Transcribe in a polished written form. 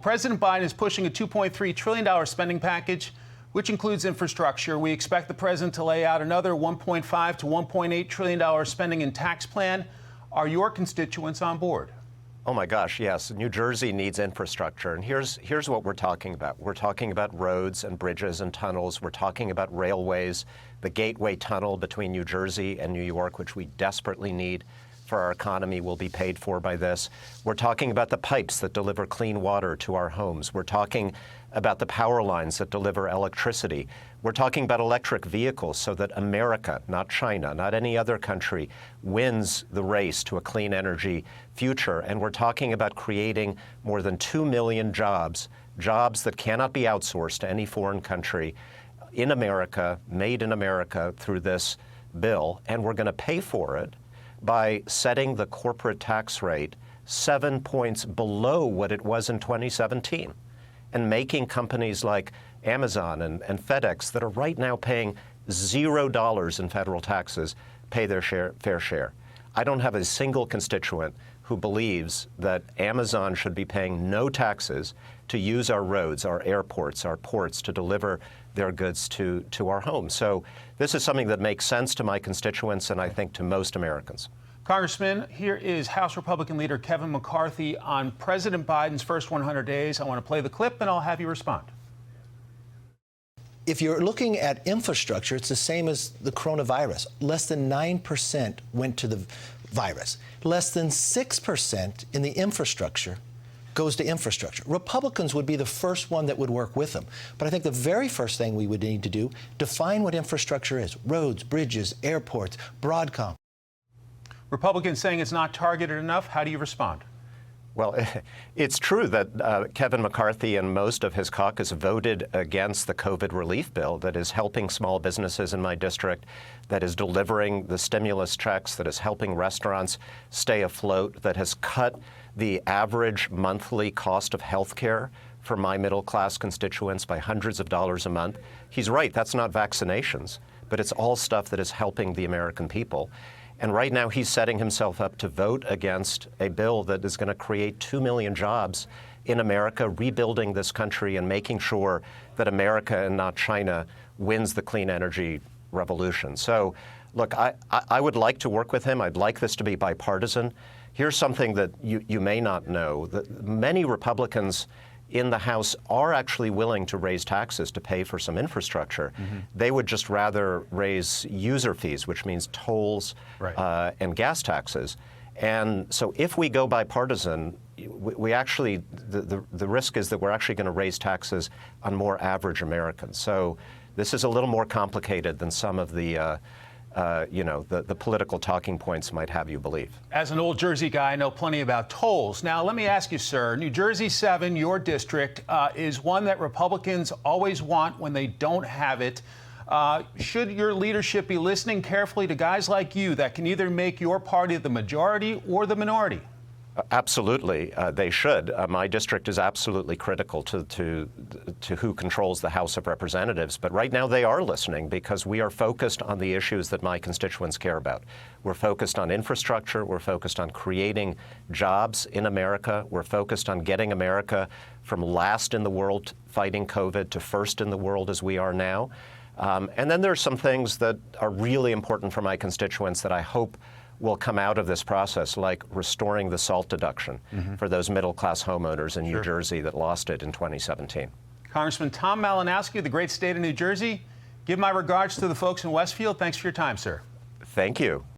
President Biden is pushing a $2.3 trillion spending package, which includes infrastructure. We expect the president to lay out another $1.5 to $1.8 trillion spending and tax plan. Are your constituents on board? Oh my gosh, yes. New Jersey needs infrastructure. And here's what we're talking about. We're talking about roads and bridges and tunnels. We're talking about railways, the Gateway Tunnel between New Jersey and New York, which we desperately need for our economy, will be paid for by this. We're talking about the pipes that deliver clean water to our homes. We're talking about the power lines that deliver electricity. We're talking about electric vehicles so that America, not China, not any other country, wins the race to a clean energy future. And we're talking about creating more than 2 million jobs that cannot be outsourced to any foreign country in America, made in America through this bill. And we're going to pay for it by setting the corporate tax rate 7 points below what it was in 2017 and making companies like Amazon and FedEx that are right now paying $0 in federal taxes pay their fair share. I don't have a single constituent who believes that Amazon should be paying no taxes to use our roads, our airports, our ports to deliver their goods to our homes. So this is something that makes sense to my constituents and I think to most Americans. Congressman, here is House Republican leader Kevin McCarthy on President Biden's first 100 days. I want to play the clip and I'll have you respond. If you're looking at infrastructure, it's the same as the coronavirus. Less than 9% went to the virus. Less than 6% in the infrastructure goes to infrastructure. Republicans would be the first one that would work with them. But I think the very first thing we would need to do, define what infrastructure is. Roads, bridges, airports, Broadcom. Republicans saying it's not targeted enough. How do you respond? Well, it's true that Kevin McCarthy and most of his caucus voted against the COVID relief bill that is helping small businesses in my district, that is delivering the stimulus checks, that is helping restaurants stay afloat, that has cut the average monthly cost of health care for my middle-class constituents by hundreds of dollars a month. He's right, that's not vaccinations, but it's all stuff that is helping the American people. And right now he's setting himself up to vote against a bill that is going to create 2 million jobs in America, rebuilding this country and making sure that America and not China wins the clean energy revolution. So, look, I would like to work with him. I'd like this to be bipartisan. Here's something that you may not know, that many Republicans in the House are actually willing to raise taxes to pay for some infrastructure. They would just rather raise user fees, which means tolls and gas taxes. And so if we go bipartisan, we actually, the risk is that we're actually going to raise taxes on more average Americans. So this is a little more complicated than some of the the political talking points might have you believe. As an old Jersey guy, I know plenty about tolls. Now, let me ask you, sir, New Jersey 7, your district, is one that Republicans always want when they don't have it. Should your leadership be listening carefully to guys like you that can either make your party the majority or the minority? Absolutely, they should. My district is absolutely critical to who controls the House of Representatives. But right now they are listening because we are focused on the issues that my constituents care about. We're focused on infrastructure. We're focused on creating jobs in America. We're focused on getting America from last in the world fighting COVID to first in the world as we are now. And then there's some things that are really important for my constituents that I hope will come out of this process, like restoring the SALT deduction for those middle-class homeowners in New Jersey that lost it in 2017. Congressman Tom Malinowski, the great state of New Jersey, give my regards to the folks in Westfield. Thanks for your time, sir. Thank you.